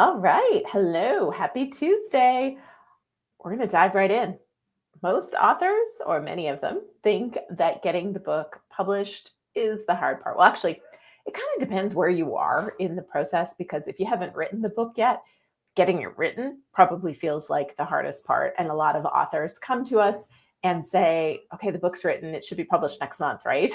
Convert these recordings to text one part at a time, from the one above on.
All right. Hello. Happy Tuesday. We're going to dive right in. Most authors, or many of them, think that getting the book published is the hard part. Well, actually, it kind of depends where you are in the process, because if you haven't written the book yet, getting it written probably feels like the hardest part. And a lot of authors come to us and say, okay, the book's written, it should be published next month, right?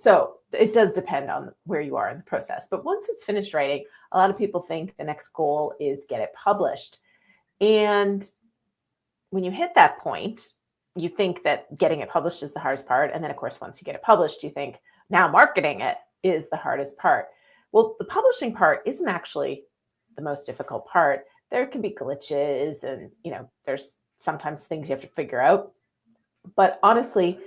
So it does depend on where you are in the process. But once it's finished writing, a lot of people think the next goal is get it published. And when you hit that point, you think that getting it published is the hardest part. And then, of course, once you get it published, you think now marketing it is the hardest part. Well, the publishing part isn't actually the most difficult part. There can be glitches and, there's sometimes things you have to figure out. But honestly,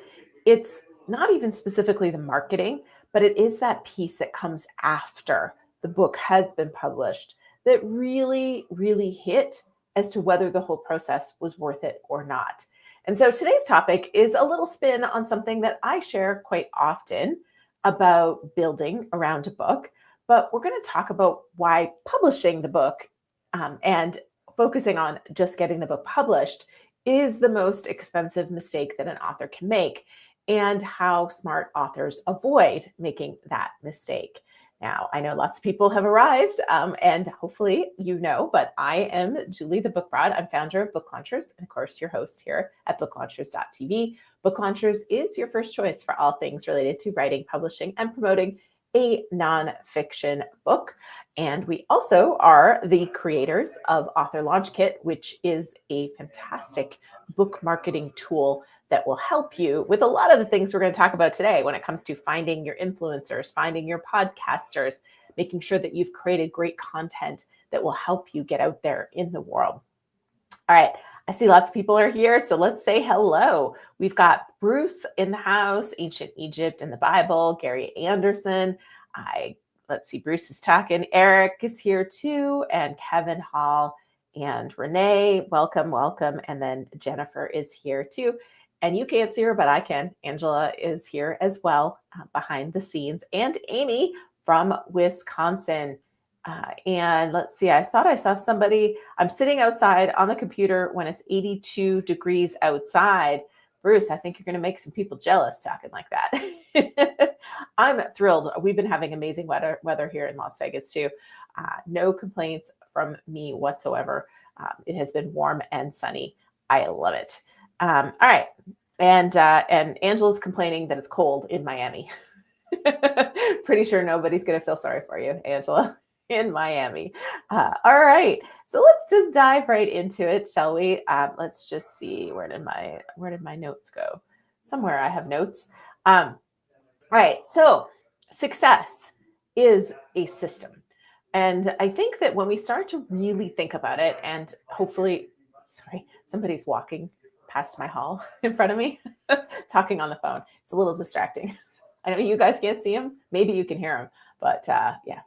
it's not even specifically the marketing, but it is that piece that comes after the book has been published that really, really hit as to whether the whole process was worth it or not. And so today's topic is a little spin on something that I share quite often about building around a book, but we're going to talk about why publishing the book and focusing on just getting the book published is the most expensive mistake that an author can make, and how smart authors avoid making that mistake. Now, I know lots of people have arrived, and hopefully you know, but I am Julie the Book Broad. I'm founder of Book Launchers, and of course, your host here at booklaunchers.tv. Book Launchers is your first choice for all things related to writing, publishing, and promoting a nonfiction book. And we also are the creators of Author Launch Kit, which is a fantastic book marketing tool that will help you with a lot of the things we're going to talk about today when it comes to finding your influencers, finding your podcasters, making sure that you've created great content that will help you get out there in the world. All right. I see lots of people are here, so let's say hello. We've got Bruce in the house, Ancient Egypt and the Bible, Gary Anderson. Let's see, Bruce is talking. Eric is here too, and Kevin Hall and Renee. Welcome. And then Jennifer is here too. And you can't see her, but I can. Angela is here as well, behind the scenes. And Amy from Wisconsin. And let's see, I thought I saw somebody. I'm sitting outside on the computer when it's 82 degrees outside. Bruce, I think you're going to make some people jealous talking like that. I'm thrilled. We've been having amazing weather here in Las Vegas too. No complaints from me whatsoever. It has been warm and sunny. I love it. All right. And Angela's complaining that it's cold in Miami. Pretty sure nobody's going to feel sorry for you, Angela, in Miami. All right. So let's just dive right into it, shall we? Let's just see, where did my notes go? Somewhere I have notes. All right. So success is a system. And I think that when we start to really think about it, and hopefully, somebody's walking past my hall in front of me, talking on the phone. It's a little distracting. I know you guys can't see him. Maybe you can hear him, but yeah,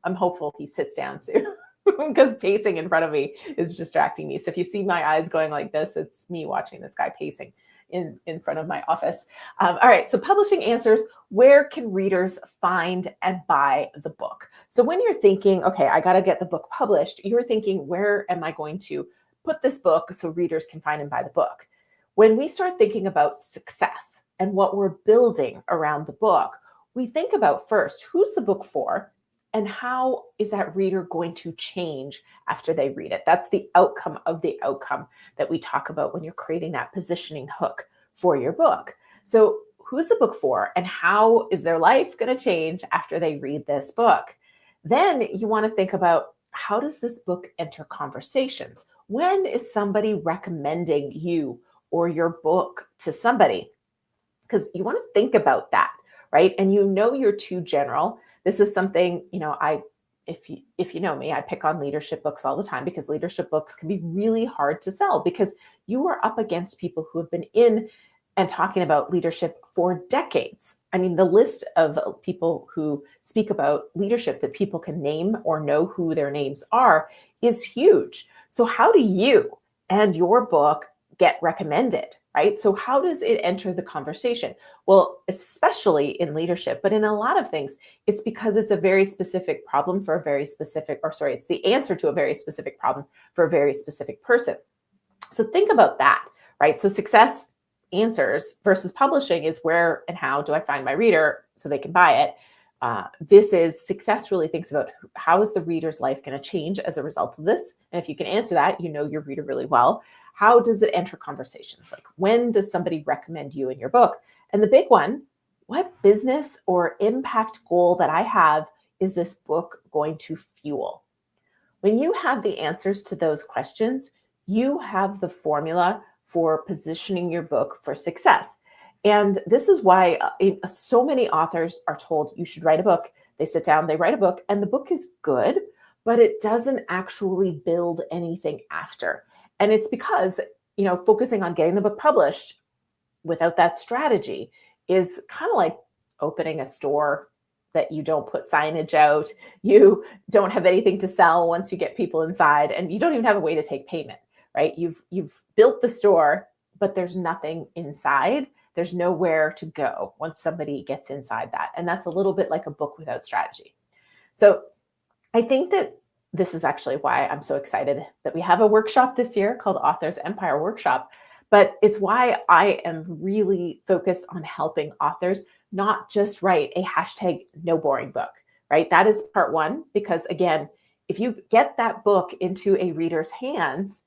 I'm hopeful he sits down soon because pacing in front of me is distracting me. So if you see my eyes going like this, it's me watching this guy pacing in front of my office. All right, so publishing answers, where can readers find and buy the book? So when you're thinking, okay, I got to get the book published, you're thinking, where am I going to put this book so readers can find and buy the book? When we start thinking about success and what we're building around the book, we think about first, who's the book for and how is that reader going to change after they read it? That's the outcome of the outcome that we talk about when you're creating that positioning hook for your book. So who's the book for and how is their life going to change after they read this book? Then you want to think about, how does this book enter conversations? When is somebody recommending you or your book to somebody? Because you want to think about that, right? And you're too general. This is something, if you know me, I pick on leadership books all the time because leadership books can be really hard to sell because you are up against people who have been in and talking about leadership for decades. I mean, the list of people who speak about leadership that people can name or know who their names are is huge. So how do you and your book get recommended, right? So how does it enter the conversation? Well, especially in leadership, but in a lot of things, it's because it's a very specific problem for a very specific, or sorry, it's the answer to a very specific problem for a very specific person. So think about that, right? So success answers versus publishing is where and how do I find my reader so they can buy it. This is success really thinks about how is the reader's life going to change as a result of this? And if you can answer that, you know your reader really well. How does it enter conversations? Like when does somebody recommend you in your book? And the big one, what business or impact goal that I have is this book going to fuel? When you have the answers to those questions, you have the formula for positioning your book for success. And this is why so many authors are told you should write a book. They sit down, they write a book, and the book is good, but it doesn't actually build anything after. And it's because, focusing on getting the book published without that strategy is kind of like opening a store that you don't put signage out, you don't have anything to sell once you get people inside, and you don't even have a way to take payment, right? You've built the store, but there's nothing inside. There's nowhere to go once somebody gets inside that. And that's a little bit like a book without strategy. So I think that this is actually why I'm so excited that we have a workshop this year called Authors Empire Workshop. But it's why I am really focused on helping authors not just write a hashtag no boring book, right? That is part one, because again, if you get that book into a reader's hands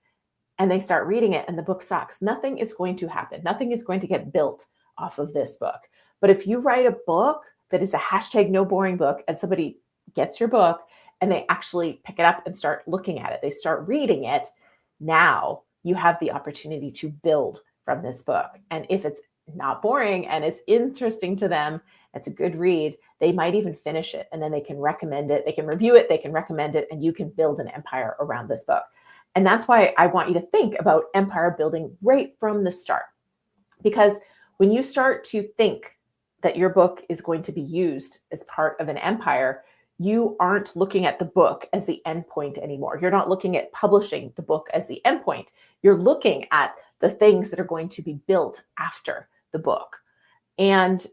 and they start reading it and the book sucks, nothing is going to happen. Nothing is going to get built off of this book. But if you write a book that is a hashtag no boring book and somebody gets your book and they actually pick it up and start looking at it, they start reading it, now you have the opportunity to build from this book. And if it's not boring and it's interesting to them, it's a good read, they might even finish it and then they can recommend it, they can review it, they can recommend it, and you can build an empire around this book. And that's why I want you to think about empire building right from the start. Because when you start to think that your book is going to be used as part of an empire, you aren't looking at the book as the endpoint anymore. You're not looking at publishing the book as the endpoint. You're looking at the things that are going to be built after the book. And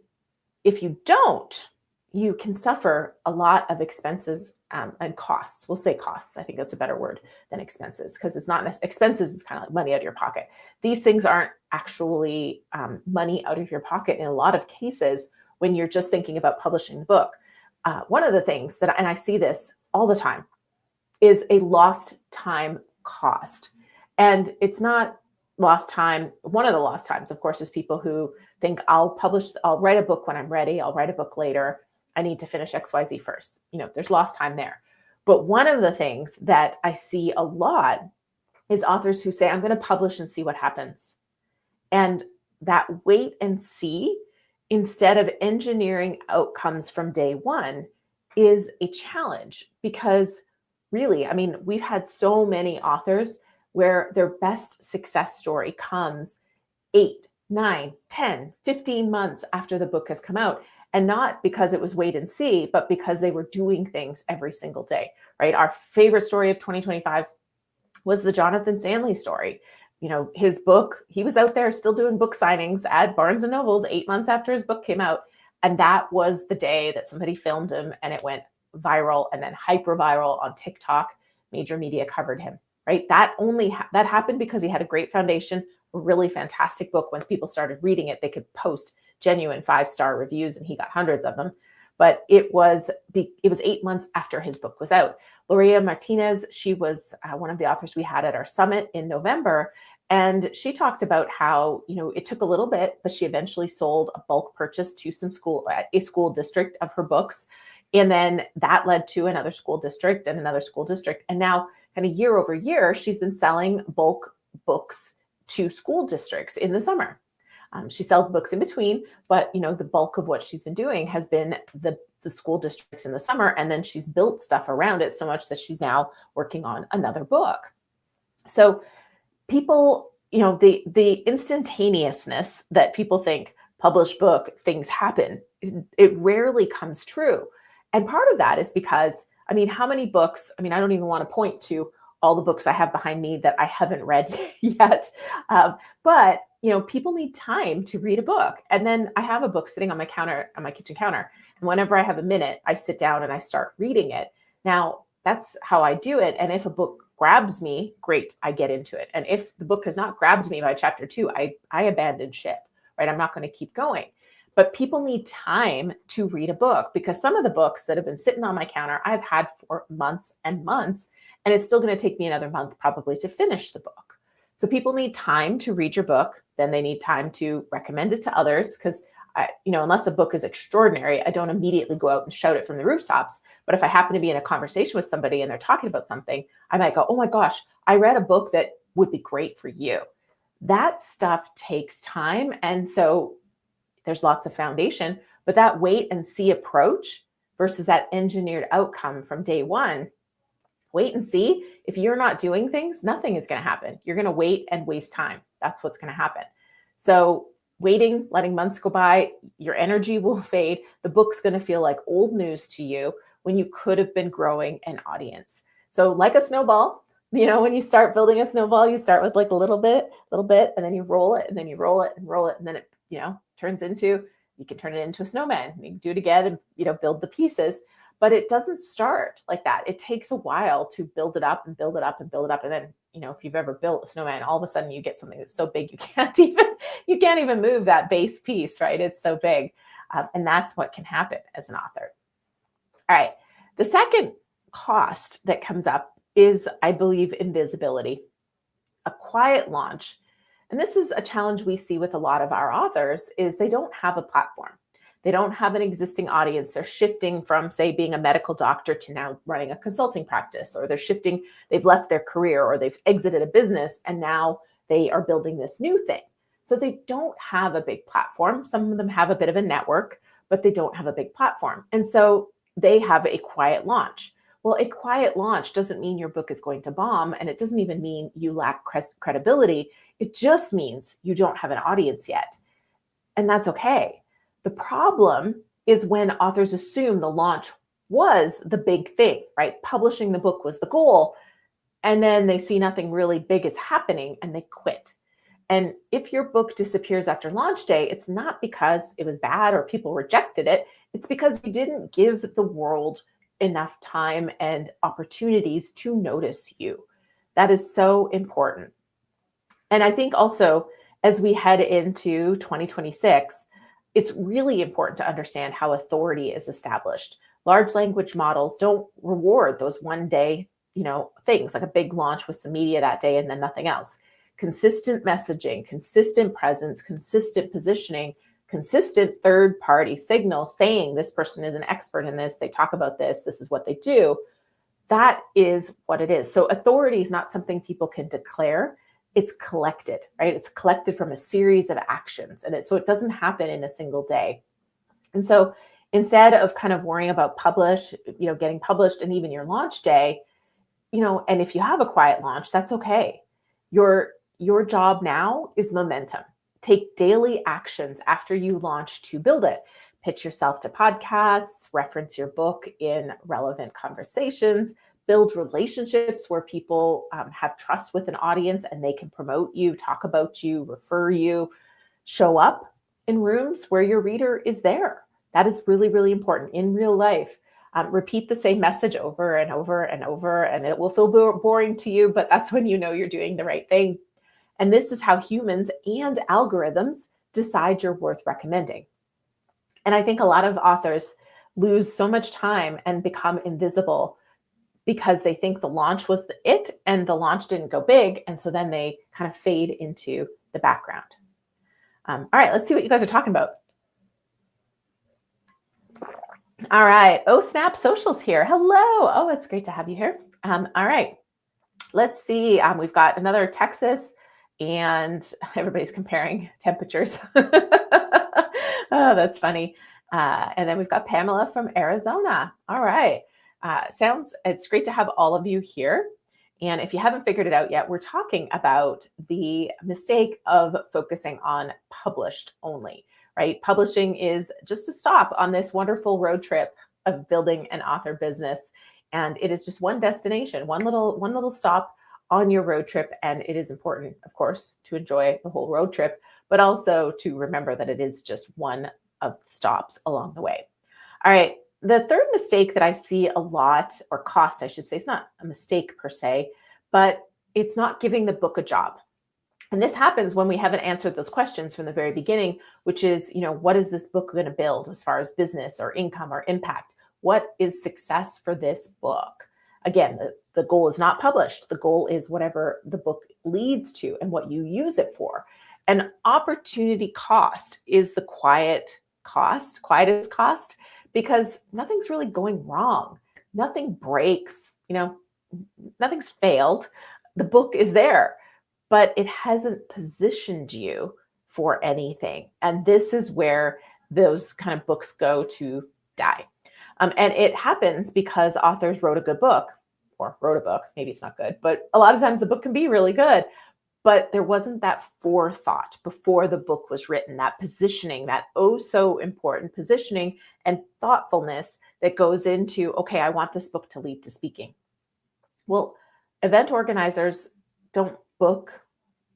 if you don't, you can suffer a lot of expenses and costs. We'll say costs. I think that's a better word than expenses, because it's not expenses is kind of like money out of your pocket. These things aren't actually money out of your pocket in a lot of cases when you're just thinking about publishing the book. One of the things that, and I see this all the time, is a lost time cost. And it's not lost time. One of the lost times, of course, is people who think I'll write a book when I'm ready. I'll write a book later. I need to finish XYZ first. There's lost time there. But one of the things that I see a lot is authors who say, I'm going to publish and see what happens. And that wait and see, instead of engineering outcomes from day one, is a challenge. Because really, we've had so many authors where their best success story comes 8, 9, 10, 15 months after the book has come out. And not because it was wait and see, but because they were doing things every single day, right? Our favorite story of 2025 was the Jonathan Stanley story. His book, he was out there still doing book signings at Barnes and Nobles 8 months after his book came out. And that was the day that somebody filmed him and it went viral and then hyper viral on TikTok. Major media covered him, right? That happened because he had a great foundation, a really fantastic book. When people started reading it, they could post genuine 5-star reviews and he got hundreds of them. But it was 8 months after his book was out. Lorea Martinez, she was one of the authors we had at our summit in November. And she talked about how, it took a little bit, but she eventually sold a bulk purchase to a school district of her books. And then that led to another school district and another school district. And now kind of year over year, she's been selling bulk books to school districts in the summer. She sells books in between, but the bulk of what she's been doing has been the school districts in the summer. And then she's built stuff around it so much that she's now working on another book. So people, the instantaneousn't that people think publish book, things happen, it rarely comes true. And part of that is because, how many books, I don't even want to point to all the books I have behind me that I haven't read yet. But, people need time to read a book. And then I have a book sitting on my counter, on my kitchen counter. And whenever I have a minute, I sit down and I start reading it. Now, that's how I do it. And if a book grabs me, great, I get into it. And if the book has not grabbed me by chapter 2, I abandon ship, right? I'm not going to keep going. But people need time to read a book, because some of the books that have been sitting on my counter, I've had for months and months, and it's still going to take me another month probably to finish the book. So people need time to read your book. Then they need time to recommend it to others, because unless a book is extraordinary, I don't immediately go out and shout it from the rooftops. But if I happen to be in a conversation with somebody and they're talking about something, I might go, oh my gosh, I read a book that would be great for you. That stuff takes time. And so there's lots of foundation, but that wait and see approach versus that engineered outcome from day one, wait and see. If you're not doing things, nothing is going to happen. You're going to wait and waste time. That's what's going to happen. So waiting, letting months go by, your energy will fade. The book's going to feel like old news to you when you could have been growing an audience. So like a snowball, when you start building a snowball, you start with like a little bit, and then you roll it, and then you roll it and roll it. And then it, you can turn it into a snowman. You can do it again and, build the pieces. But it doesn't start like that. It takes a while to build it up and build it up and build it up. And then, if you've ever built a snowman, all of a sudden you get something that's so big you can't even move that base piece, right? It's so big. And that's what can happen as an author. All right. The second cost that comes up is, I believe, invisibility, a quiet launch. And this is a challenge we see with a lot of our authors, is they don't have a platform. They don't have an existing audience. They're shifting from, say, being a medical doctor to now running a consulting practice, or they've left their career, or they've exited a business, and now they are building this new thing. So they don't have a big platform. Some of them have a bit of a network, but they don't have a big platform. And so they have a quiet launch. Well, a quiet launch doesn't mean your book is going to bomb, and it doesn't even mean you lack credibility. It just means you don't have an audience yet. And that's okay. The problem is when authors assume the launch was the big thing, right? Publishing the book was the goal, and then they see nothing really big is happening and they quit. And if your book disappears after launch day, it's not because it was bad or people rejected it. It's because you didn't give the world enough time and opportunities to notice you. That is so important. And I think also, as we head into 2026, it's really important to understand how authority is established. Large language models don't reward those one day, things like a big launch with some media that day and then nothing else. Consistent messaging, consistent presence, consistent positioning, consistent third-party signals saying this person is an expert in this, they talk about this, this is what they do. That is what it is. So authority is not something people can declare. It's collected, right? It's collected from a series of actions. And so it doesn't happen in a single day. And so instead of kind of worrying about getting published and even your launch day, and if you have a quiet launch, that's okay. Your job now is momentum. Take daily actions after you launch to build it. Pitch yourself to podcasts, reference your book in relevant conversations, build relationships where people have trust with an audience and they can promote you, talk about you, refer you, show up in rooms where your reader is there. That is really, really important in real life. Repeat the same message over and over and over, and it will feel boring to you, but that's when you know you're doing the right thing. And this is how humans and algorithms decide you're worth recommending. And I think a lot of authors lose so much time and become invisible because they think the launch was it and the launch didn't go big. And so then they kind of fade into the background. All right, let's see what you guys are talking about. All right. Oh, Snap Social's here. Hello. Oh, it's great to have you here. All right. Let's see. We've got another Texas, and everybody's comparing temperatures. Oh, that's funny. And then we've got Pamela from Arizona. All right. It's great to have all of you here. And if you haven't figured it out yet, we're talking about the mistake of focusing on published only, right? Publishing is just a stop on this wonderful road trip of building an author business. And it is just one destination, one little stop on your road trip. And it is important, of course, to enjoy the whole road trip. but also to remember that it is just one of the stops along the way. All right. The third mistake that I see a lot, or cost, I should say, it's not a mistake per se, but it's not giving the book a job. And this happens when we haven't answered those questions from the very beginning, which is, what is this book going to build as far as business or income or impact? What is success for this book? Again, the goal is not published. The goal is whatever the book leads to and what you use it for. And opportunity cost is the quietest cost, because nothing's really going wrong. Nothing breaks, nothing's failed. The book is there, but it hasn't positioned you for anything. And this is where those kind of books go to die. And it happens because authors wrote a good book, or wrote a book. Maybe it's not good, but a lot of times the book can be really good. But there wasn't that forethought before the book was written, that positioning, that oh so important positioning and thoughtfulness that goes into, okay, I want this book to lead to speaking. Well, event organizers don't book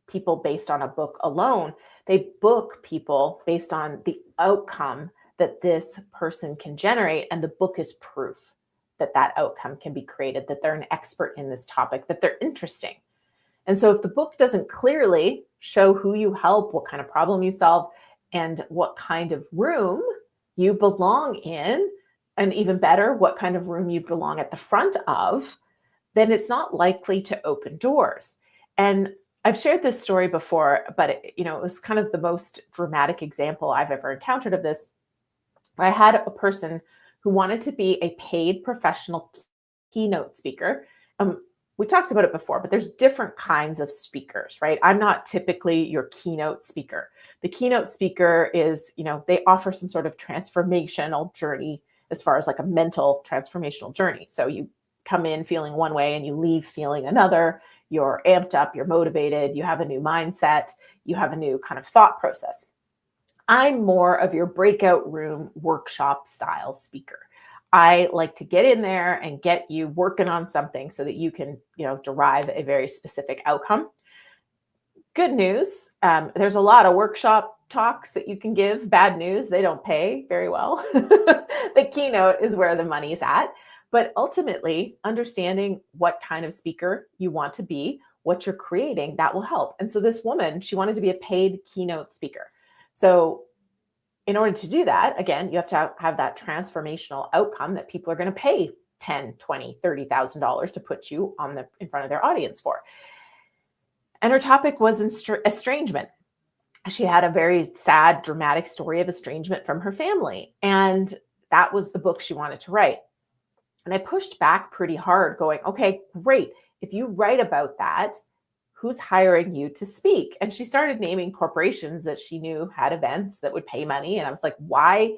people based on a book alone. They book people based on the outcome that this person can generate. And the book is proof that that outcome can be created, that they're an expert in this topic, that they're interesting. And so if the book doesn't clearly show who you help, what kind of problem you solve, and what kind of room you belong in, and even better, what kind of room you belong at the front of, then it's not likely to open doors. And I've shared this story before, but it was kind of the most dramatic example I've ever encountered of this. I had a person who wanted to be a paid professional keynote speaker. We talked about it before, but there's different kinds of speakers, right? I'm not typically your keynote speaker. The keynote speaker is, they offer some sort of transformational journey as far as like a mental transformational journey. So you come in feeling one way and you leave feeling another. You're amped up, you're motivated, you have a new mindset, you have a new kind of thought process. I'm more of your breakout room workshop style speaker. I like to get in there and get you working on something so that you can, derive a very specific outcome. Good news, there's a lot of workshop talks that you can give. Bad news, they don't pay very well. The keynote is where the money's at. But ultimately, understanding what kind of speaker you want to be, what you're creating, that will help. And so this woman, she wanted to be a paid keynote speaker. So in order to do that, again, you have to have that transformational outcome that people are going to pay $10,000, $20,000, $30,000 to put you in front of their audience for. And her topic was estrangement. She had a very sad, dramatic story of estrangement from her family. And that was the book she wanted to write. And I pushed back pretty hard going, okay, great. If you write about that, who's hiring you to speak? And she started naming corporations that she knew had events that would pay money. And I was like, why,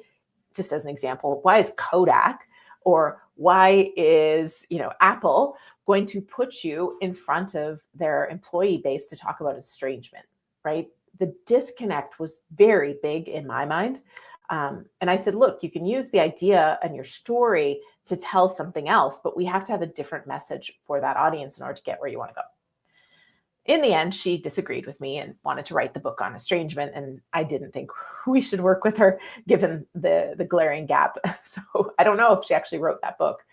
just as an example, why is Kodak or why is, Apple going to put you in front of their employee base to talk about estrangement, right? The disconnect was very big in my mind. And I said, look, you can use the idea and your story to tell something else, but we have to have a different message for that audience in order to get where you want to go. In the end, she disagreed with me and wanted to write the book on estrangement. And I didn't think we should work with her given the glaring gap. So I don't know if she actually wrote that book,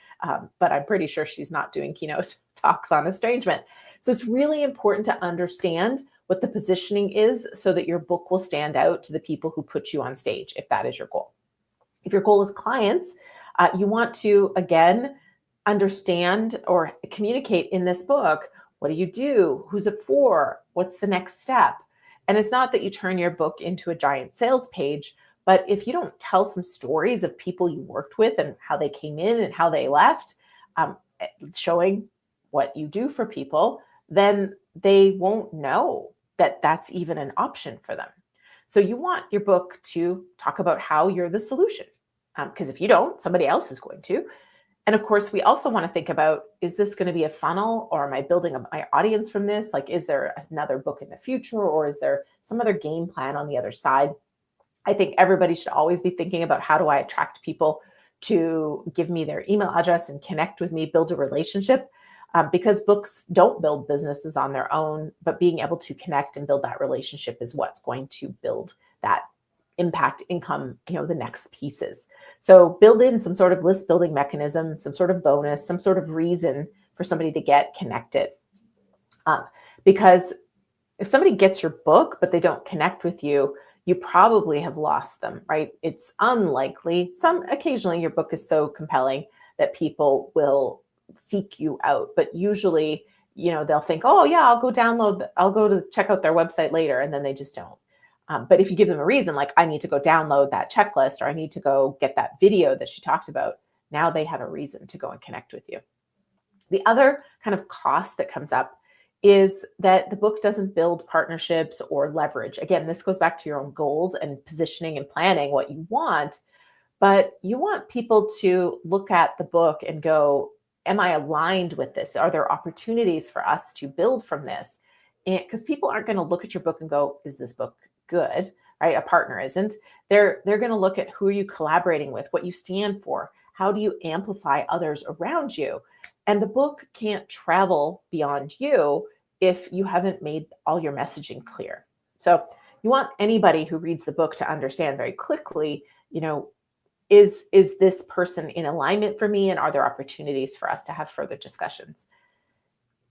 but I'm pretty sure she's not doing keynote talks on estrangement. So it's really important to understand what the positioning is so that your book will stand out to the people who put you on stage, if that is your goal. If your goal is clients, you want to, again, understand or communicate in this book, what do you do? Who's it for? What's the next step? And it's not that you turn your book into a giant sales page, but if you don't tell some stories of people you worked with and how they came in and how they left, showing what you do for people, then they won't know that that's even an option for them. So you want your book to talk about how you're the solution. Because if you don't, somebody else is going to. And of course, we also want to think about, is this going to be a funnel, or am I building my audience from this? Like, is there another book in the future, or is there some other game plan on the other side? I think everybody should always be thinking about, how do I attract people to give me their email address and connect with me, build a relationship? because books don't build businesses on their own, but being able to connect and build that relationship is what's going to build that impact income, the next pieces. So build in some sort of list building mechanism, some sort of bonus, some sort of reason for somebody to get connected. Because if somebody gets your book, but they don't connect with you, you probably have lost them, right? It's unlikely. Occasionally your book is so compelling that people will seek you out, but usually, they'll think, oh yeah, I'll go to check out their website later. And then they just don't. But if you give them a reason, like I need to go download that checklist, or I need to go get that video that she talked about, now they have a reason to go and connect with you. The other kind of cost that comes up is that the book doesn't build partnerships or leverage. Again, this goes back to your own goals and positioning and planning what you want, but you want people to look at the book and go, am I aligned with this? Are there opportunities for us to build from this? And because people aren't going to look at your book and go, is this book good, right? A partner isn't. They're going to look at who are you collaborating with, what you stand for, how do you amplify others around you? And the book can't travel beyond you if you haven't made all your messaging clear. So you want anybody who reads the book to understand very quickly, is this person in alignment for me? And are there opportunities for us to have further discussions?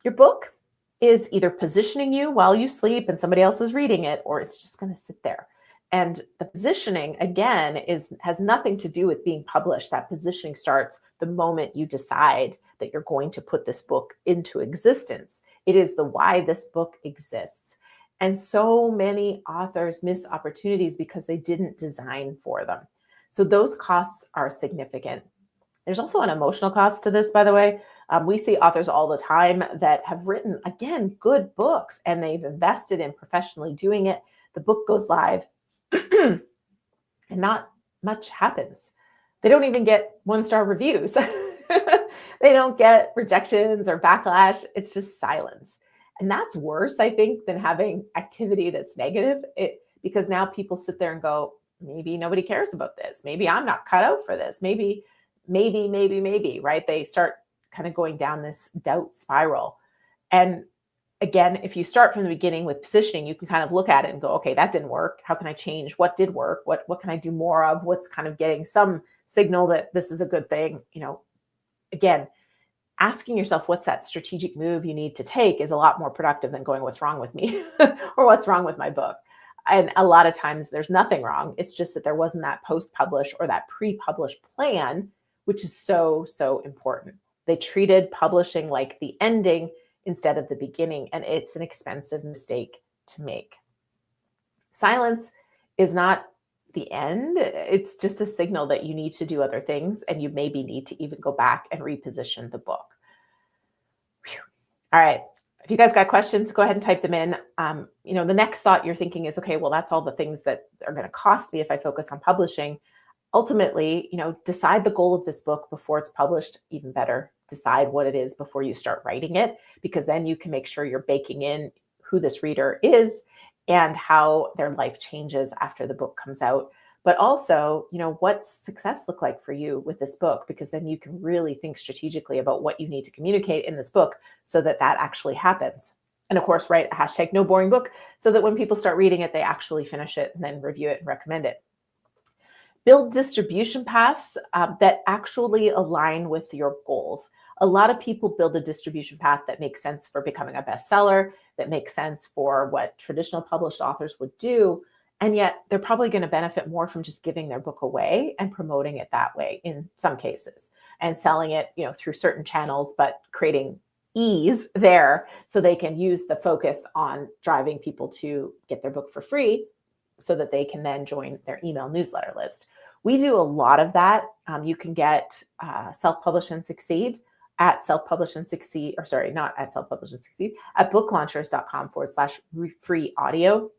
Your book is either positioning you while you sleep and somebody else is reading it, or it's just going to sit there. And the positioning, again, has nothing to do with being published. That positioning starts the moment you decide that you're going to put this book into existence. It is the why this book exists. And so many authors miss opportunities because they didn't design for them. So those costs are significant. There's also an emotional cost to this, by the way. We see authors all the time that have written, again, good books, and they've invested in professionally doing it. The book goes live and not much happens. They don't even get 1-star reviews. They don't get rejections or backlash. It's just silence. And that's worse, I think, than having activity that's negative, because now people sit there and go, maybe nobody cares about this. Maybe I'm not cut out for this. Maybe, right? They start kind of going down this doubt spiral. And again, if you start from the beginning with positioning, you can kind of look at it and go, okay, that didn't work. How can I change? What did work? What can I do more of? What's kind of getting some signal that this is a good thing? Again, asking yourself what's that strategic move you need to take is a lot more productive than going, what's wrong with me or what's wrong with my book? And a lot of times there's nothing wrong. It's just that there wasn't that post-publish or that pre-publish plan, which is so, so important. They treated publishing like the ending instead of the beginning, and it's an expensive mistake to make. Silence is not the end. It's just a signal that you need to do other things, and you maybe need to even go back and reposition the book. Whew. All right. If you guys got questions, go ahead and type them in. The next thought you're thinking is, okay, well, that's all the things that are going to cost me if I focus on publishing. Ultimately, decide the goal of this book before it's published. Even better, decide what it is before you start writing it, because then you can make sure you're baking in who this reader is and how their life changes after the book comes out. But also, what's success look like for you with this book? Because then you can really think strategically about what you need to communicate in this book so that that actually happens. And of course, write a hashtag no boring book so that when people start reading it, they actually finish it and then review it and recommend it. Build distribution paths that actually align with your goals. A lot of people build a distribution path that makes sense for becoming a bestseller, that makes sense for what traditional published authors would do. And yet they're probably going to benefit more from just giving their book away and promoting it that way in some cases, and selling it, through certain channels, but creating ease there so they can use the focus on driving people to get their book for free so that they can then join their email newsletter list. We do a lot of that. You can get Self-Publish and Succeed at Self-Publish and Succeed, or sorry, not at Self-Publish and Succeed, at booklaunchers.com/free audio.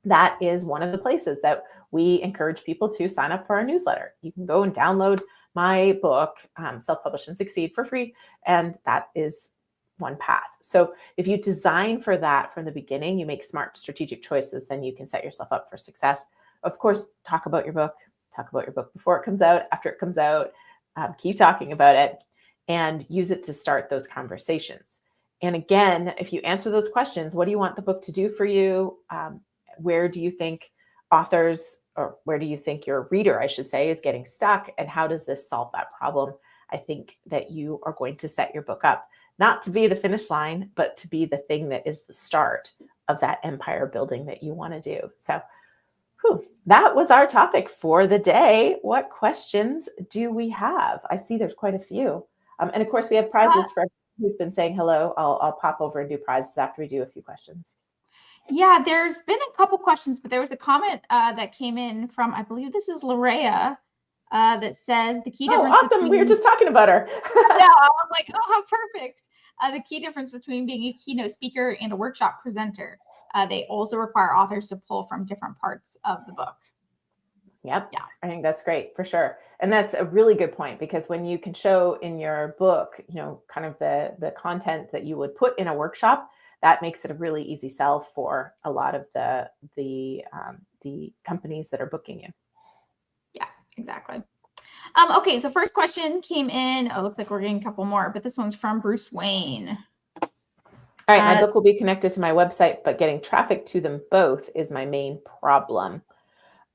That is one of the places that we encourage people to sign up for our newsletter. You can go and download my book, Self-Publish and Succeed, for free, and that is one path. So if you design for that from the beginning, you make smart strategic choices, then you can set yourself up for success. Of course, talk about your book before it comes out, after it comes out, keep talking about it. and use it to start those conversations. And again, if you answer those questions, what do you want the book to do for you? Where do you think authors, or where do you think your reader, I should say, is getting stuck? And how does this solve that problem? I think that you are going to set your book up not to be the finish line, but to be the thing that is the start of that empire building that you want to do. So that was our topic for the day. What questions do we have? I see there's quite a few. And of course, we have prizes for everyone who's been saying hello. I'll pop over and do prizes after we do a few questions. Yeah, there's been a couple questions, but there was a comment that came in from, I believe this is Larea, that says the key difference. Oh, awesome. We were just talking about her. Yeah, I was like, oh, how perfect. The key difference between being a keynote speaker and a workshop presenter. They also require authors to pull from different parts of the book. Yep. Yeah. I think that's great for sure. And that's a really good point, because when you can show in your book, kind of the content that you would put in a workshop, that makes it a really easy sell for a lot of the companies that are booking you. Yeah, exactly. Okay, so first question came in. Oh, looks like we're getting a couple more, but this one's from Bruce Wayne. All right, my book will be connected to my website, but getting traffic to them both is my main problem.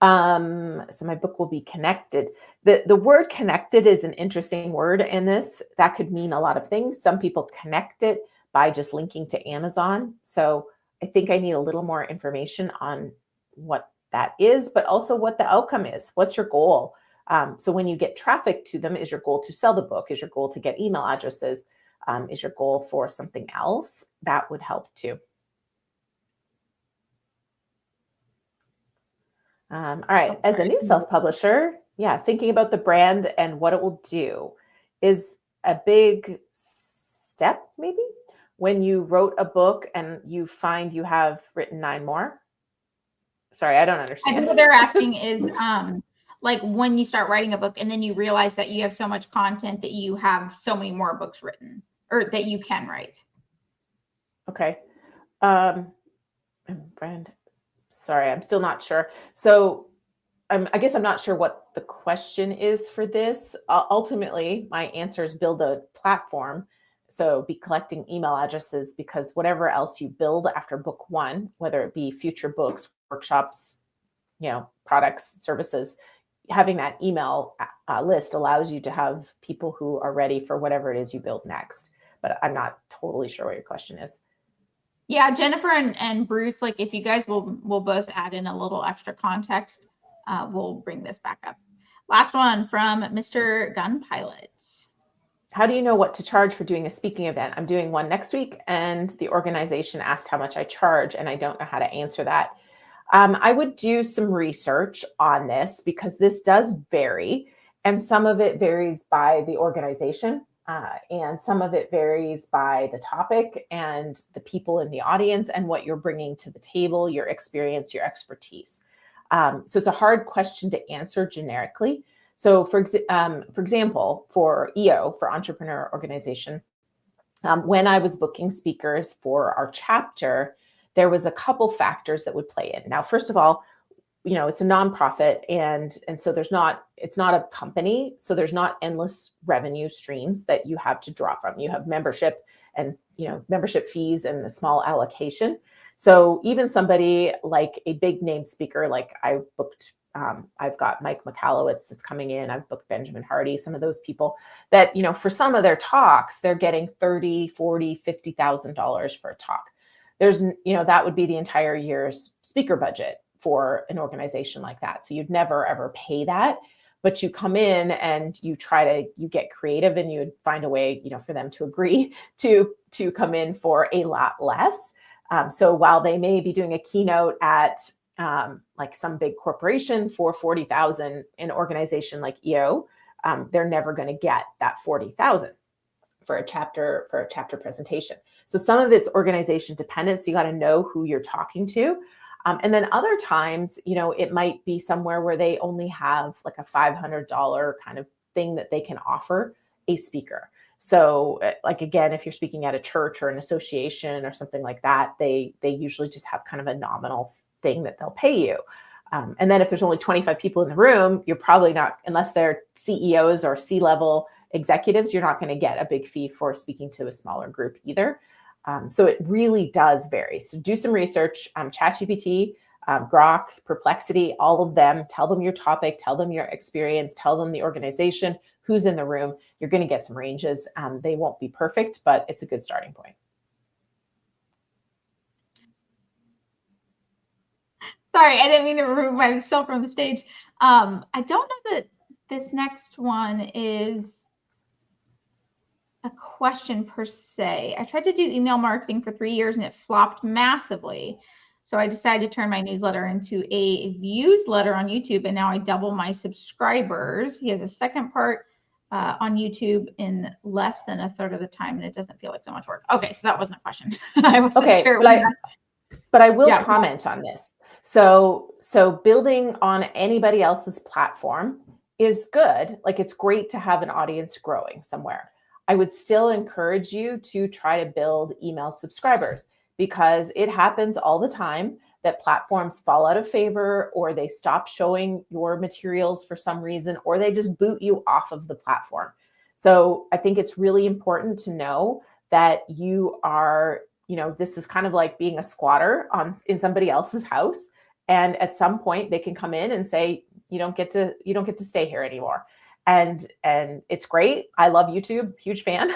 So my book will be connected. The word connected is an interesting word in this. That could mean a lot of things. Some people connect it by just linking to Amazon. So I think I need a little more information on what that is, but also what the outcome is. What's your goal? So when you get traffic to them, is your goal to sell the book? Is your goal to get email addresses? Is your goal for something else? That would help too. All right. As a new self-publisher, thinking about the brand and what it will do is a big step, maybe, when you wrote a book and you find you have written 9 more. Sorry, I don't understand. I think what they're asking is like when you start writing a book and then you realize that you have so much content that you have so many more books written, or that you can write. Okay. Brand. Sorry, I'm still not sure. So I guess I'm not sure what the question is for this. Ultimately, my answer is build a platform. So be collecting email addresses, because whatever else you build after book 1, whether it be future books, workshops, products, services, having that email list allows you to have people who are ready for whatever it is you build next. But I'm not totally sure what your question is. Yeah, Jennifer and Bruce, like if you guys will both add in a little extra context, we'll bring this back up. Last one from Mr. Gun Pilot. How do you know what to charge for doing a speaking event? I'm doing one next week, and the organization asked how much I charge, and I don't know how to answer that. I would do some research on this, because this does vary, and some of it varies by the organization, and some of it varies by the topic and the people in the audience and what you're bringing to the table, your experience, your expertise. So it's a hard question to answer generically. So for example, for EO, for Entrepreneur Organization, when I was booking speakers for our chapter, there was a couple factors that would play in. Now, first of all, it's a nonprofit, and so it's not a company, so there's not endless revenue streams that you have to draw from. You have membership and membership fees and a small allocation. So even somebody like a big name speaker, like I booked, I've got Mike Michalowicz that's coming in. I've booked Benjamin Hardy, some of those people that, for some of their talks, they're getting $30,000, $40,000, $50,000 for a talk. There's, that would be the entire year's speaker budget for an organization like that. So you'd never, ever pay that, but you come in and you get creative, and you find a way, for them to agree to come in for a lot less. So while they may be doing a keynote at like some big corporation for $40,000, an organization like EO, they're never going to get that $40,000 for a chapter presentation. So some of it's organization dependent. So you got to know who you're talking to. And then other times, it might be somewhere where they only have like a $500 kind of thing that they can offer a speaker. So like, again, if you're speaking at a church or an association or something like that, they usually just have kind of a nominal thing that they'll pay you. And then if there's only 25 people in the room, you're probably not, unless they're CEOs or C-level, executives, you're not going to get a big fee for speaking to a smaller group either. So it really does vary. So do some research. ChatGPT, Grok, Perplexity, all of them. Tell them your topic, tell them your experience, tell them the organization, who's in the room. You're going to get some ranges. They won't be perfect, but it's a good starting point. Sorry, I didn't mean to remove myself from the stage. I don't know that this next one is a question per se. I tried to do email marketing for 3 years and it flopped massively. So I decided to turn my newsletter into a views letter on YouTube, and now I double my subscribers. He has a second part on YouTube in less than a third of the time, and it doesn't feel like so much work. Okay, so that wasn't a question. I wasn't sure. But I will comment on this. So building on anybody else's platform is good. Like, it's great to have an audience growing somewhere. I would still encourage you to try to build email subscribers, because it happens all the time that platforms fall out of favor, or they stop showing your materials for some reason, or they just boot you off of the platform. So I think it's really important to know that you are, this is kind of like being a squatter in somebody else's house. And at some point they can come in and say, you don't get to stay here anymore. And it's great. I love YouTube, huge fan.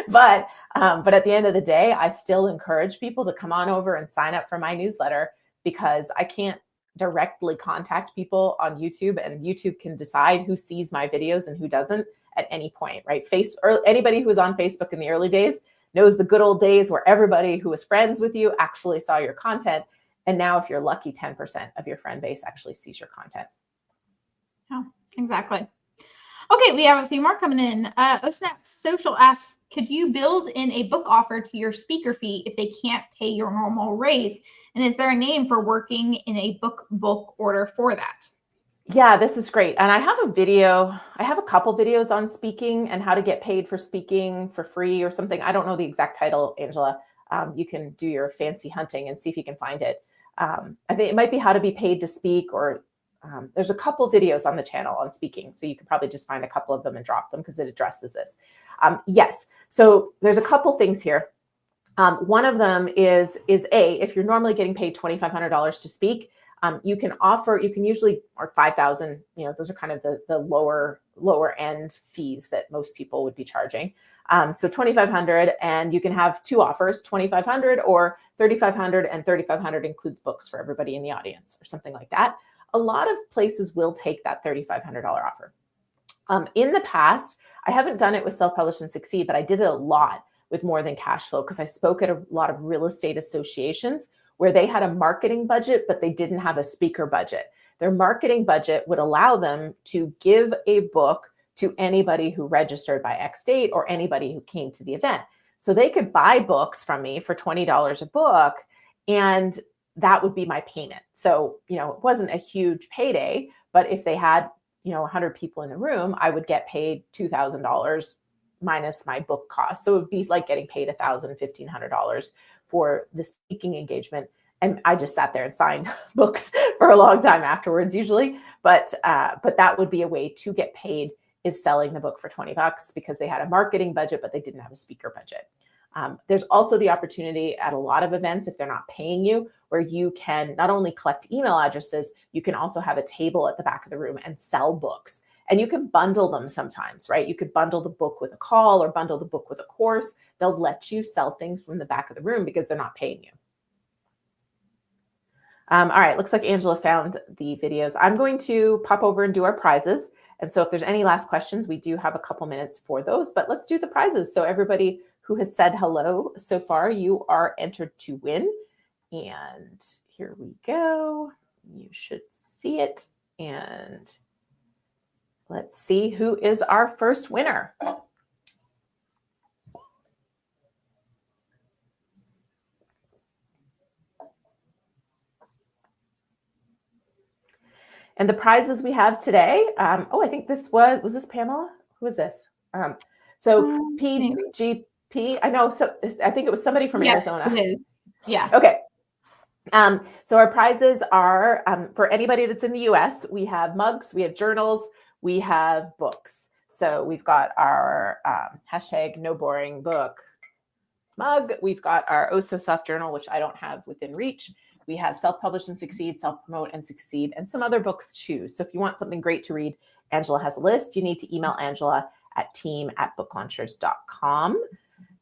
But at the end of the day, I still encourage people to come on over and sign up for my newsletter, because I can't directly contact people on YouTube, and YouTube can decide who sees my videos and who doesn't at any point, right? Anybody who was on Facebook in the early days knows the good old days where everybody who was friends with you actually saw your content. And now, if you're lucky, 10% of your friend base actually sees your content. Oh, exactly. Okay, we have a few more coming in. OSNAP Social asks, could you build in a book offer to your speaker fee if they can't pay your normal rate? And is there a name for working in a book order for that? Yeah, this is great. And I have a couple videos on speaking and how to get paid for speaking for free or something. I don't know the exact title, Angela. You can do your fancy hunting and see if you can find it. I think it might be how to be paid to speak, or there's a couple videos on the channel on speaking. So you could probably just find a couple of them and drop them, because it addresses this. Yes. So there's a couple things here. One of them is if you're normally getting paid $2,500 to speak, you can usually, or 5,000, those are kind of the lower end fees that most people would be charging. So 2,500, and you can have two offers, 2,500 or 3,500, and 3,500 includes books for everybody in the audience or something like that. A lot of places will take that $3,500 offer. In the past, I haven't done it with Self-Publish and Succeed, but I did it a lot with More Than Cash Flow, because I spoke at a lot of real estate associations where they had a marketing budget, but they didn't have a speaker budget. Their marketing budget would allow them to give a book to anybody who registered by X date, or anybody who came to the event. So they could buy books from me for $20 a book, and that would be my payment. So, it wasn't a huge payday, but if they had, 100 people in the room, I would get paid $2,000 minus my book cost. So it would be like getting paid $1,000, $1,500 for the speaking engagement. And I just sat there and signed books for a long time afterwards, usually. But that would be a way to get paid, is selling the book for $20, because they had a marketing budget, but they didn't have a speaker budget. There's also the opportunity at a lot of events, if they're not paying you, where you can not only collect email addresses, you can also have a table at the back of the room and sell books. And you can bundle them sometimes, right? You could bundle the book with a call, or bundle the book with a course. They'll let you sell things from the back of the room because they're not paying you. All right, looks like Angela found the videos. I'm going to pop over and do our prizes. And so if there's any last questions, we do have a couple minutes for those, but let's do the prizes. So everybody who has said hello so far, you are entered to win. And here we go. You should see it. And let's see who is our first winner. And the prizes we have today, I think this was this Pamela? Who is this? PGP, I know, so I think it was somebody from Arizona. It is. Yeah. Okay. So our prizes are, for anybody that's in the US, we have mugs, we have journals, we have books. So we've got our hashtag no boring book mug. We've got our Oh So Soft journal, which I don't have within reach. We have Self-Publish and Succeed, Self-Promote and Succeed, and some other books too. So if you want something great to read, Angela has a list. You need to email Angela at team@booklaunchers.com.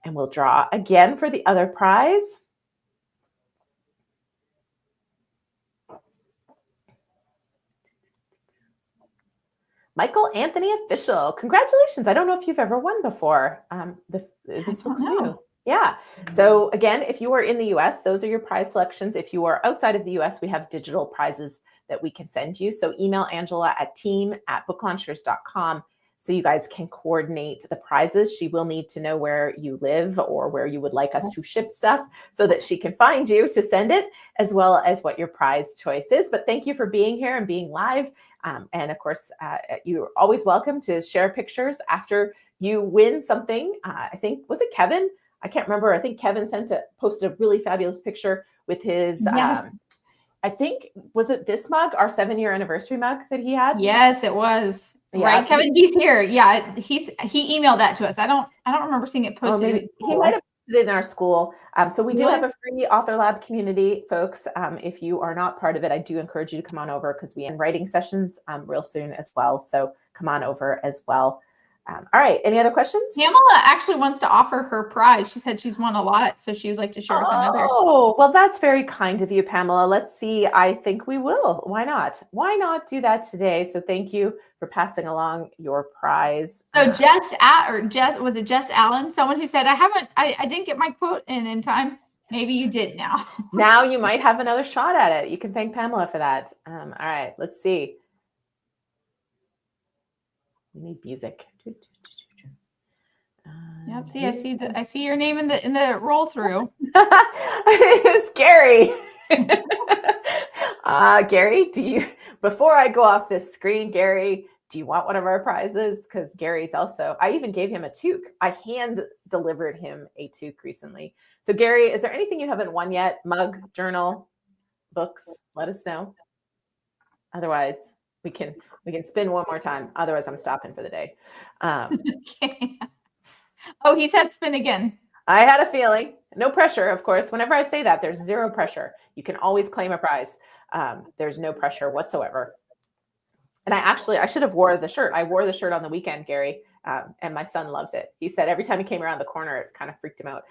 And we'll draw again for the other prize. Michael Anthony Official. Congratulations. I don't know if you've ever won before. This looks new. Yeah. So again, if you are in the US, those are your prize selections. If you are outside of the US, we have digital prizes that we can send you. So email Angela at team@booklaunchers.com so you guys can coordinate the prizes. She will need to know where you live or where you would like us to ship stuff so that she can find you to send it, as well as what your prize choice is. But thank you for being here and being live. And of course, you're always welcome to share pictures after you win something. I think, was it Kevin? I can't remember. I think Kevin posted a really fabulous picture with his, Yes. I think, was it this mug, our 7-year anniversary mug that he had? Yes, it was. Yeah. Right. Kevin D's here. Yeah. He emailed that to us. I don't remember seeing it posted. Maybe he might have posted it in our school. So we do have a free Author Lab community, folks. If you are not part of it, I do encourage you to come on over because we end writing sessions real soon as well. So come on over as well. All right. Any other questions? Pamela actually wants to offer her prize. She said she's won a lot, so she would like to share with another. Oh, well, that's very kind of you, Pamela. Let's see. I think we will. Why not? Why not do that today? So thank you for passing along your prize. So was it Jess Allen? Someone who said, I didn't get my quote in time. Maybe you did now. Now you might have another shot at it. You can thank Pamela for that. All right. Let's see. We need music. Yep. See, I see your name in the roll through. It's Gary. Gary, before I go off this screen, Gary, do you want one of our prizes? Because Gary's also, I even gave him a toque. I hand delivered him a toque recently. So Gary, is there anything you haven't won yet? Mug, journal, books? Let us know. Otherwise, we can spin one more time. Otherwise, I'm stopping for the day. Okay. Oh, he said spin again. I had a feeling. No pressure, of course. Whenever I say that, there's zero pressure. You can always claim a prize. There's no pressure whatsoever. And I should have wore the shirt. I wore the shirt on the weekend, Gary, and my son loved it. He said every time he came around the corner, it kind of freaked him out.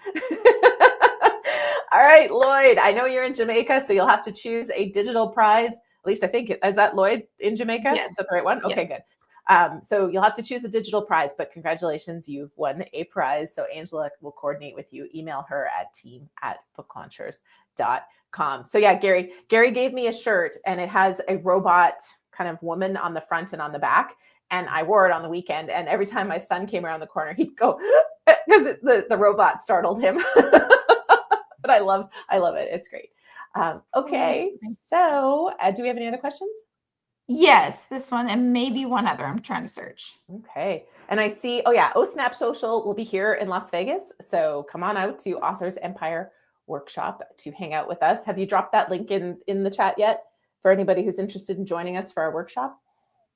All right, Lloyd, I know you're in Jamaica, so you'll have to choose a digital prize. At least I think, is that Lloyd in Jamaica? Yes. Is that the right one? Okay, yes. Good. So you'll have to choose a digital prize, but congratulations, you've won a prize. So Angela will coordinate with you. Email her at team@booklaunchers.com. So yeah, Gary gave me a shirt and it has a robot kind of woman on the front and on the back. And I wore it on the weekend. And every time my son came around the corner, he'd go, because the robot startled him. But I love it. It's great. Okay. So do we have any other questions? Yes, this one and maybe one other. I'm trying to search. Okay. And I see, Oh Snap Social will be here in Las Vegas. So come on out to Authors Empire Workshop to hang out with us. Have you dropped that link in the chat yet for anybody who's interested in joining us for our workshop?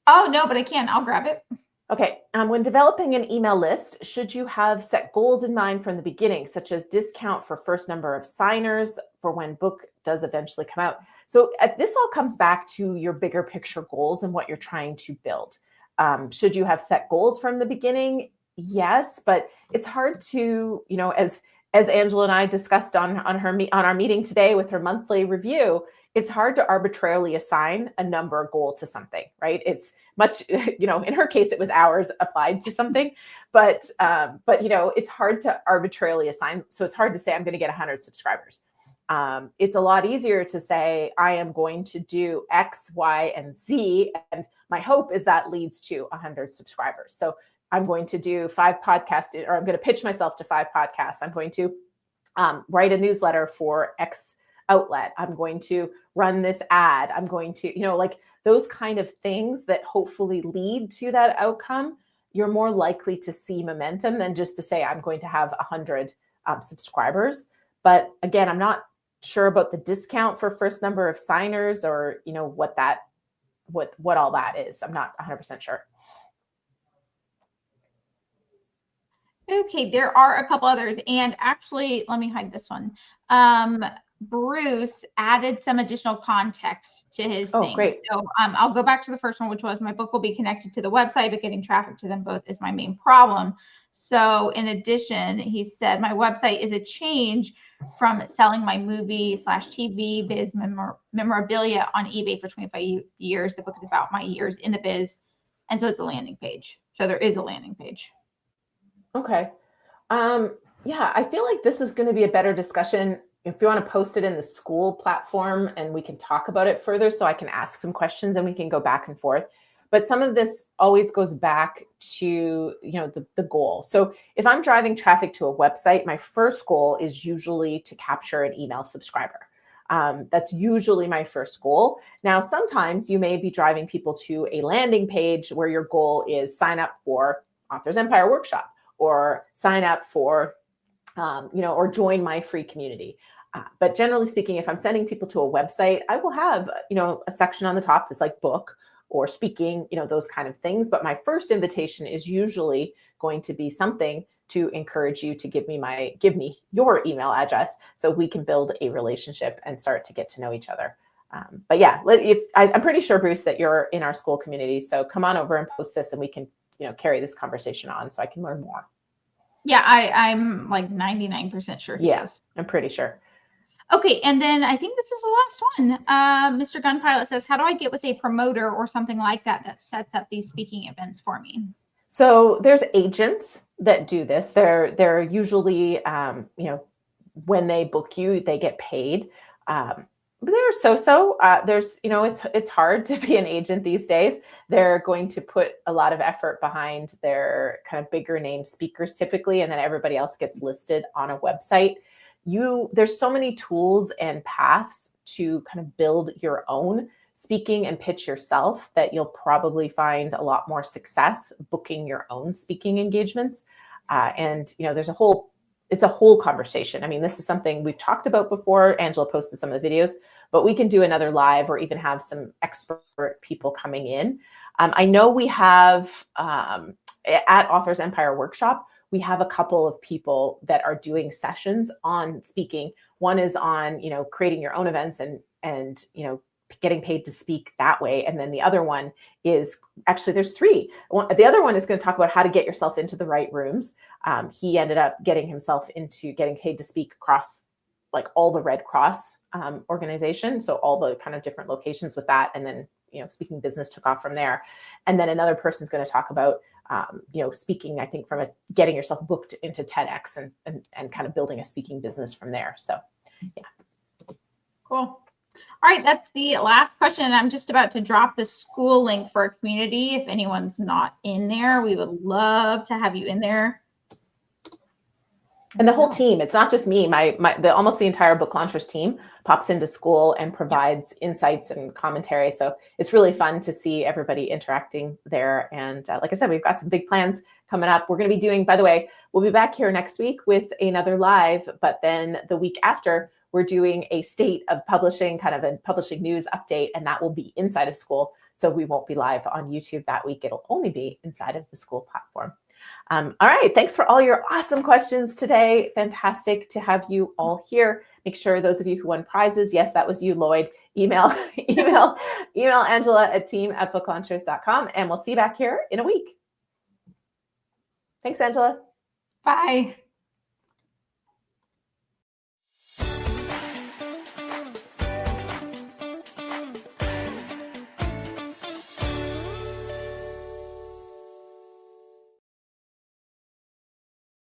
Oh, no, but I can. I'll grab it. Okay. When developing an email list, should you have set goals in mind from the beginning, such as discount for first number of signers for when book does eventually come out? So this all comes back to your bigger picture goals and what you're trying to build. Should you have set goals from the beginning? Yes, but it's hard to, as Angela and I discussed on our meeting today with her monthly review, it's hard to arbitrarily assign a number goal to something, right? It's much, in her case, it was hours applied to something, but it's hard to arbitrarily assign. So it's hard to say I'm going to get 100 subscribers. It's a lot easier to say I am going to do X, Y, and Z, and my hope is that leads to 100 subscribers. So I'm going to do 5 podcasts, or I'm going to pitch myself to 5 podcasts. I'm going to write a newsletter for X outlet. I'm going to run this ad. I'm going to, like those kind of things that hopefully lead to that outcome. You're more likely to see momentum than just to say I'm going to have 100 subscribers. But again, I'm not sure about the discount for first number of signers or, what all that is. I'm not 100% sure. Okay, there are a couple others. And actually, let me hide this one. Bruce added some additional context to his thing. Great. So I'll go back to the first one, which was my book will be connected to the website, but getting traffic to them both is my main problem. So in addition, he said, my website is a change from selling my movie/TV biz memorabilia on eBay for 25 years. The book is about my years in the biz. And so it's a landing page. So there is a landing page. Okay. Yeah, I feel like this is going to be a better discussion if you want to post it in the school platform and we can talk about it further so I can ask some questions and we can go back and forth. But some of this always goes back to, the goal. So if I'm driving traffic to a website, my first goal is usually to capture an email subscriber. That's usually my first goal. Now, sometimes you may be driving people to a landing page where your goal is sign up for Authors Empire Workshop or sign up for, or join my free community. But generally speaking, if I'm sending people to a website, I will have, a section on the top that's like book or speaking, those kind of things. But my first invitation is usually going to be something to encourage you to give me your email address so we can build a relationship and start to get to know each other. But yeah, I'm pretty sure, Bruce, that you're in our school community. So come on over and post this and we can, carry this conversation on so I can learn more. Yeah, I'm like 99% sure he is. I'm pretty sure. Okay, and then I think this is the last one. Mr. Gunpilot says, how do I get with a promoter or something like that sets up these speaking events for me? So there's agents that do this. They're usually, when they book you, they get paid. They're so-so. There's, it's hard to be an agent these days. They're going to put a lot of effort behind their kind of bigger name speakers typically, and then everybody else gets listed on a website. There's so many tools and paths to kind of build your own speaking and pitch yourself that you'll probably find a lot more success booking your own speaking engagements. And it's a whole conversation. I mean, this is something we've talked about before. Angela posted some of the videos, but we can do another live or even have some expert people coming in. I know we have at Authors Empire Workshop, we have a couple of people that are doing sessions on speaking. One is on, creating your own events and getting paid to speak that way. And then the other one is actually, there's three. The other one is going to talk about how to get yourself into the right rooms. He ended up getting himself into getting paid to speak across like all the Red Cross organization. So all the kind of different locations with that. And then, speaking business took off from there. And then another person's going to talk about, speaking, I think, from getting yourself booked into TEDx and kind of building a speaking business from there. So, yeah. Cool. All right, that's the last question. And I'm just about to drop the school link for our community. If anyone's not in there, we would love to have you in there. And the whole team, it's not just me, almost the entire Book Launchers team pops into school and provides insights and commentary. So it's really fun to see everybody interacting there. And like I said, we've got some big plans coming up. We're going to be doing, by the way, we'll be back here next week with another live, but then the week after, we're doing a state of publishing, kind of a publishing news update, and that will be inside of school. So we won't be live on YouTube that week. It'll only be inside of the school platform. All right. Thanks for all your awesome questions today. Fantastic to have you all here. Make sure those of you who won prizes, yes, that was you, Lloyd. Email Angela at team@booklaunchers.com, and we'll see you back here in a week. Thanks, Angela. Bye.